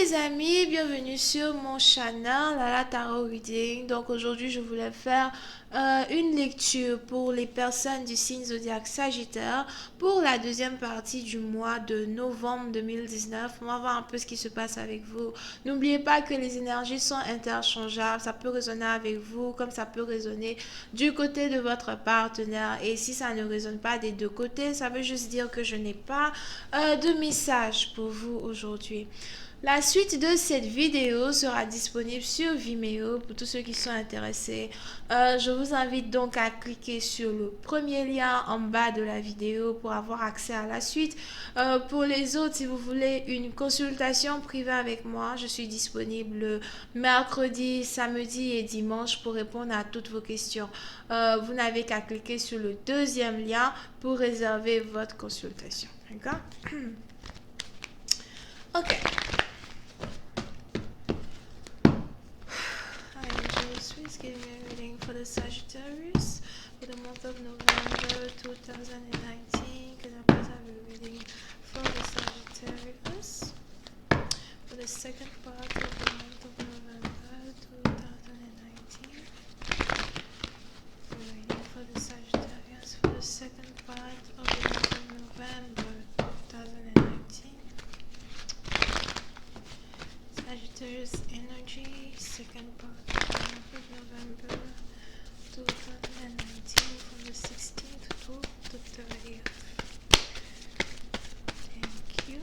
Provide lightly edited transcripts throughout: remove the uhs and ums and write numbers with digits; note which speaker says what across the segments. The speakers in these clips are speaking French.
Speaker 1: les amis, bienvenue sur mon channel Lala Tarot Reading. Donc aujourd'hui je voulais faire une lecture pour les personnes du signe zodiaque Sagittaire pour la deuxième partie du mois de novembre 2019. On va voir un peu ce qui se passe avec vous. N'oubliez pas que les énergies sont interchangeables, ça peut résonner avec vous comme ça peut résonner du côté de votre partenaire. Et si ça ne résonne pas des deux côtés, ça veut juste dire que je n'ai pas de message pour vous aujourd'hui. La suite de cette vidéo sera disponible sur Vimeo pour tous ceux qui sont intéressés. Je vous invite donc à cliquer sur le premier lien en bas de la vidéo pour avoir accès à la suite. Pour les autres, si vous voulez une consultation privée avec moi, je suis disponible mercredi, samedi et dimanche pour répondre à toutes vos questions. Vous n'avez qu'à cliquer sur le deuxième lien pour réserver votre consultation. D'accord? Ok. Please give me a reading for the Sagittarius for the month of November 2019. Can I please have a reading for the Sagittarius for the second part of the month of November 2019? A reading for the Sagittarius for the second part of the month of November 2019. Sagittarius energy, second part of November 2019 from the 16th to the 30th. Thank you.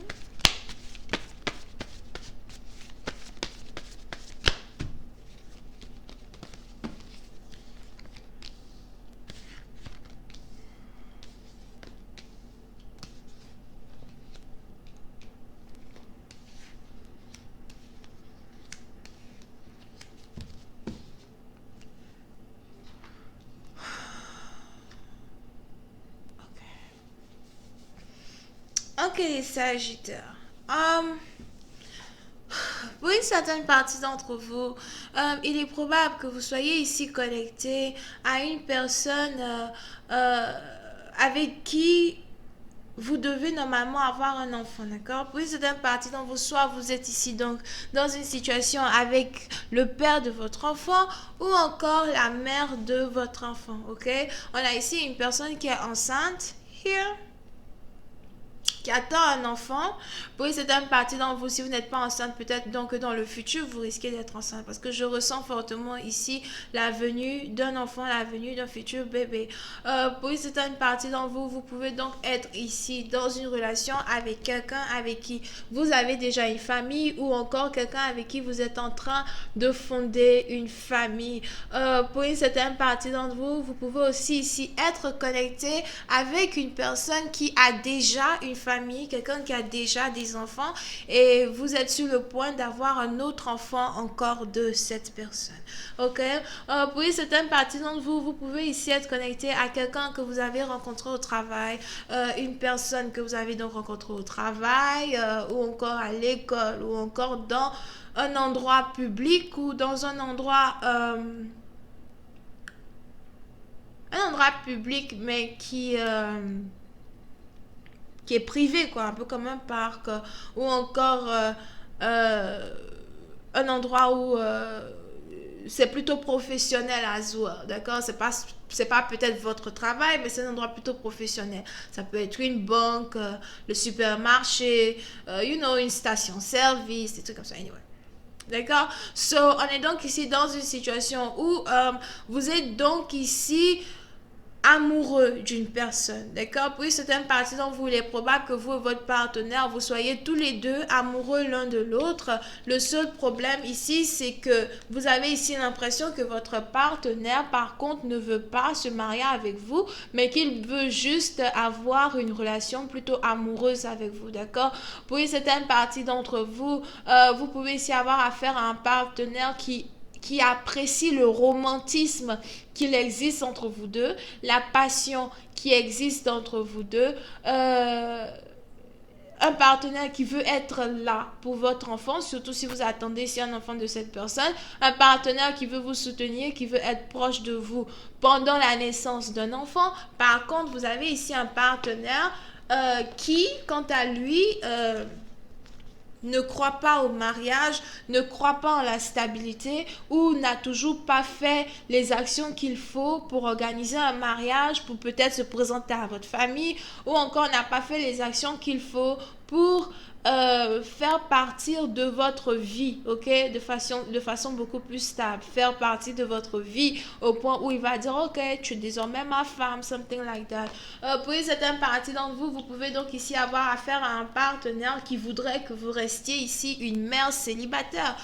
Speaker 1: Ok, les Sagittaires. Pour une certaine partie d'entre vous, il est probable que vous soyez ici connecté à une personne avec qui vous devez normalement avoir un enfant, d'accord? Pour une certaine partie d'entre vous, soit vous êtes ici donc dans une situation avec le père de votre enfant ou encore la mère de votre enfant, ok? On a ici une personne qui est enceinte, here, qui attend un enfant. Pour une certaine partie d'entre vous, si vous n'êtes pas enceinte, peut-être donc dans le futur, vous risquez d'être enceinte. Parce que je ressens fortement ici la venue d'un enfant, la venue d'un futur bébé. Pour une certaine partie d'entre vous, vous pouvez donc être ici dans une relation avec quelqu'un avec qui vous avez déjà une famille ou encore quelqu'un avec qui vous êtes en train de fonder une famille. Pour une certaine partie d'entre vous, vous pouvez aussi ici être connecté avec une personne qui a déjà une famille, quelqu'un qui a déjà des enfants et vous êtes sur le point d'avoir un autre enfant encore de cette personne. Ok? Pour une certaine partie d'entre vous, vous pouvez ici être connecté à quelqu'un que vous avez rencontré au travail, une personne que vous avez donc rencontré au travail ou encore à l'école ou encore dans un endroit public ou dans un endroit public mais qui est privé, quoi, un peu comme un parc ou encore un endroit où c'est plutôt professionnel à Zoua, d'accord? C'est pas peut-être votre travail, mais c'est un endroit plutôt professionnel. Ça peut être une banque, le supermarché, une station-service, des trucs comme ça, anyway. D'accord? So, on est donc ici dans une situation où vous êtes donc ici amoureux d'une personne, d'accord? Pour une certaine partie d'entre vous, il est probable que vous et votre partenaire, vous soyez tous les deux amoureux l'un de l'autre. Le seul problème ici, c'est que vous avez ici l'impression que votre partenaire, par contre, ne veut pas se marier avec vous, mais qu'il veut juste avoir une relation plutôt amoureuse avec vous, d'accord? Pour une certaine partie d'entre vous, vous pouvez ici avoir affaire à un partenaire qui apprécie le romantisme qu'il existe entre vous deux, la passion qui existe entre vous deux, un partenaire qui veut être là pour votre enfant, surtout si vous attendez si un enfant de cette personne, un partenaire qui veut vous soutenir, qui veut être proche de vous pendant la naissance d'un enfant. Par contre, vous avez ici un partenaire qui, quant à lui, ne croit pas au mariage, ne croit pas en la stabilité ou n'a toujours pas fait les actions qu'il faut pour organiser un mariage, pour peut-être se présenter à votre famille ou encore n'a pas fait les actions qu'il faut pour faire partir de votre vie, ok, de façon beaucoup plus stable, faire partie de votre vie au point où il va dire, ok, tu es désormais ma femme, something like that. Pour certaines parties d'entre vous, vous pouvez donc ici avoir affaire à un partenaire qui voudrait que vous restiez ici une mère célibataire,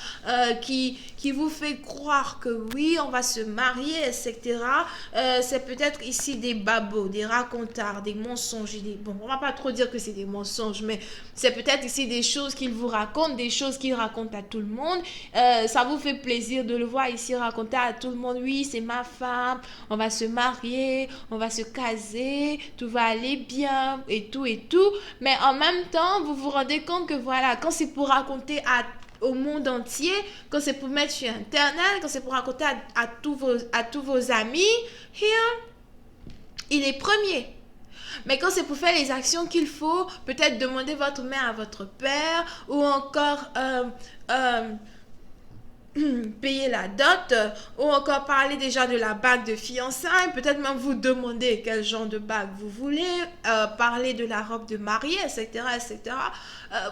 Speaker 1: qui vous fait croire que oui, on va se marier, etc. C'est peut-être ici des babos, des racontards, des mensonges, bon, on va pas trop dire que c'est des mensonges, mais c'est peut-être ici des choses qu'il vous raconte, des choses qu'il raconte à tout le monde. Ça vous fait plaisir de le voir ici raconter à tout le monde, oui, c'est ma femme, on va se marier, on va se caser, tout va aller bien et tout et tout. Mais en même temps, vous vous rendez compte que voilà, quand c'est pour raconter au monde entier, quand c'est pour mettre sur Internet, quand c'est pour raconter à tous vos amis, here, il est premier. Mais quand c'est pour faire les actions qu'il faut, peut-être demander votre mère à votre père ou encore payer la dot ou encore parler déjà de la bague de fiançailles, peut-être même vous demander quel genre de bague vous voulez, parler de la robe de mariée, etc. etc.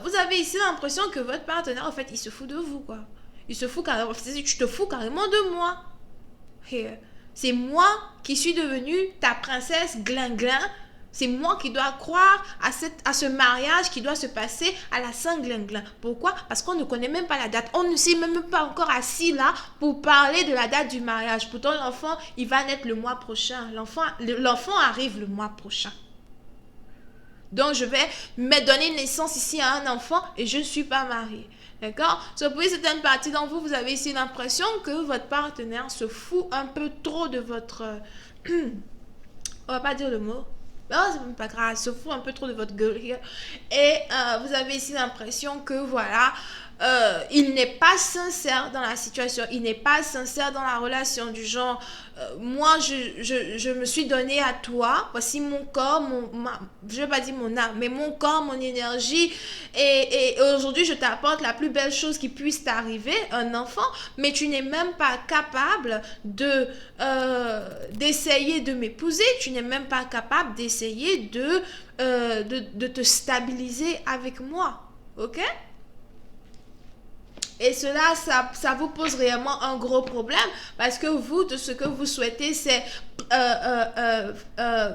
Speaker 1: Vous avez ici l'impression que votre partenaire, en fait, il se fout de vous, quoi. Il se fout carrément, tu te fous carrément de moi. C'est moi qui suis devenue ta princesse glinglin. C'est moi qui dois croire à ce mariage qui doit se passer à la Saint-Glinglin. Pourquoi? Parce qu'on ne connaît même pas la date. On ne s'est même pas encore assis là pour parler de la date du mariage. Pourtant, l'enfant, il va naître le mois prochain. L'enfant arrive le mois prochain. Donc, je vais me donner naissance ici à un enfant et je ne suis pas mariée. D'accord? Pour certaines parties d'entre vous, vous avez ici l'impression que votre partenaire se fout un peu trop de votre... on va pas dire le mot. Oh, c'est même pas grave, se fout un peu trop de votre gueule. Et vous avez ici l'impression que voilà, il n'est pas sincère dans la situation, il n'est pas sincère dans la relation du genre, moi je me suis donné à toi, voici mon corps, je vais pas dire mon âme, mais mon corps, mon énergie, et aujourd'hui je t'apporte la plus belle chose qui puisse t'arriver, un enfant, mais tu n'es même pas capable d'essayer de m'épouser, tu n'es même pas capable d'essayer de te stabiliser avec moi, ok? Et cela, ça vous pose réellement un gros problème parce que vous, tout ce que vous souhaitez, c'est,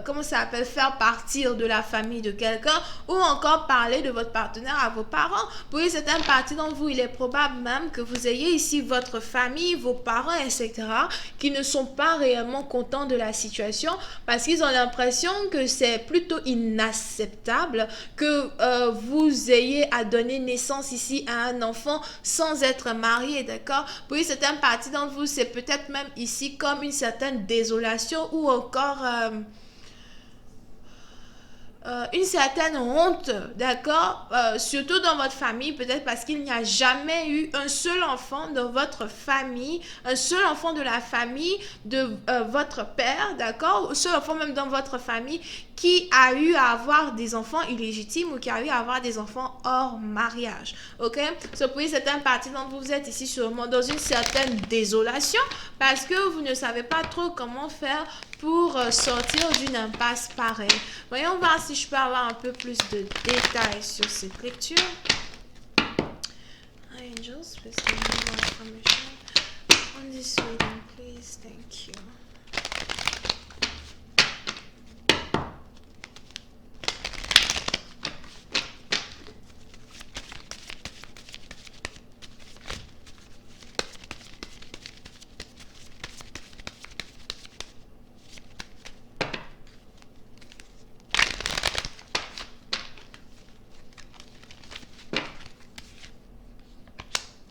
Speaker 1: comment ça s'appelle, faire partir de la famille de quelqu'un ou encore parler de votre partenaire à vos parents. Pour une certaine partie d'entre vous, il est probable même que vous ayez ici votre famille, vos parents, etc., qui ne sont pas réellement contents de la situation parce qu'ils ont l'impression que c'est plutôt inacceptable que vous ayez à donner naissance ici à un enfant sans être marié, d'accord? Pour une certaine partie d'entre vous, c'est peut-être même ici comme une certaine désolation ou encore une certaine honte, d'accord? Surtout dans votre famille, peut-être parce qu'il n'y a jamais eu un seul enfant dans votre famille, un seul enfant de la famille de votre père, d'accord? Un seul enfant même dans votre famille qui a eu à avoir des enfants illégitimes ou qui a eu à avoir des enfants hors mariage, ok? Pour certaines parties d'entre vous, vous êtes ici sûrement dans une certaine désolation parce que vous ne savez pas trop comment faire pour sortir d'une impasse pareille. Voyons voir si je peux avoir un peu plus de détails sur cette lecture. Angels, please give me more information on this reading, please. Thank you.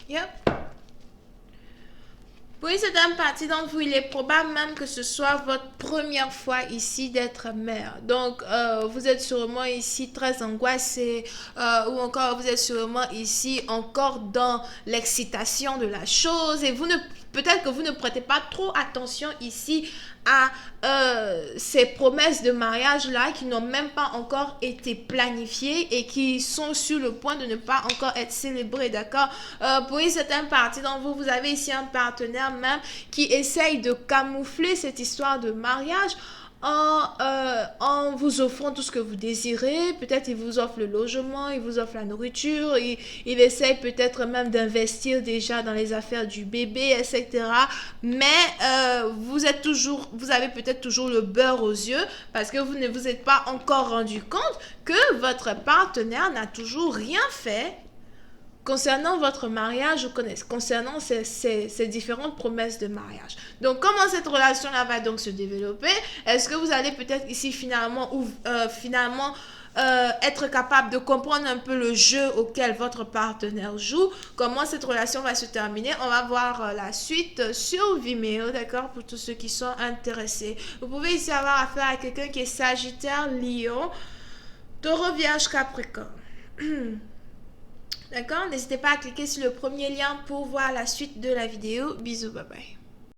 Speaker 1: Yep. Pour une certaine partie d'entre vous, il est probable même que ce soit votre première fois ici d'être mère. Donc, vous êtes sûrement ici très angoissé ou encore vous êtes sûrement ici encore dans l'excitation de la chose et vous ne peut-être que vous ne prêtez pas trop attention ici à ces promesses de mariage là qui n'ont même pas encore été planifiées et qui sont sur le point de ne pas encore être célébrées, d'accord? Pour une certaine partie d'entre vous, vous avez ici un partenaire même qui essaye de camoufler cette histoire de mariage en vous offrant tout ce que vous désirez. Peut-être il vous offre le logement, il vous offre la nourriture, il essaye peut-être même d'investir déjà dans les affaires du bébé, etc. Mais vous avez peut-être toujours le beurre aux yeux parce que vous ne vous êtes pas encore rendu compte que votre partenaire n'a toujours rien fait concernant votre mariage, concernant ces différentes promesses de mariage. Donc, comment cette relation-là va donc se développer? Est-ce que vous allez peut-être ici finalement être capable de comprendre un peu le jeu auquel votre partenaire joue? Comment cette relation va se terminer? On va voir la suite sur Vimeo, d'accord, pour tous ceux qui sont intéressés. Vous pouvez ici avoir affaire à quelqu'un qui est Sagittaire, Lion, Taureau, Vierge, Capricorne. D'accord? N'hésitez pas à cliquer sur le premier lien pour voir la suite de la vidéo. Bisous, bye bye.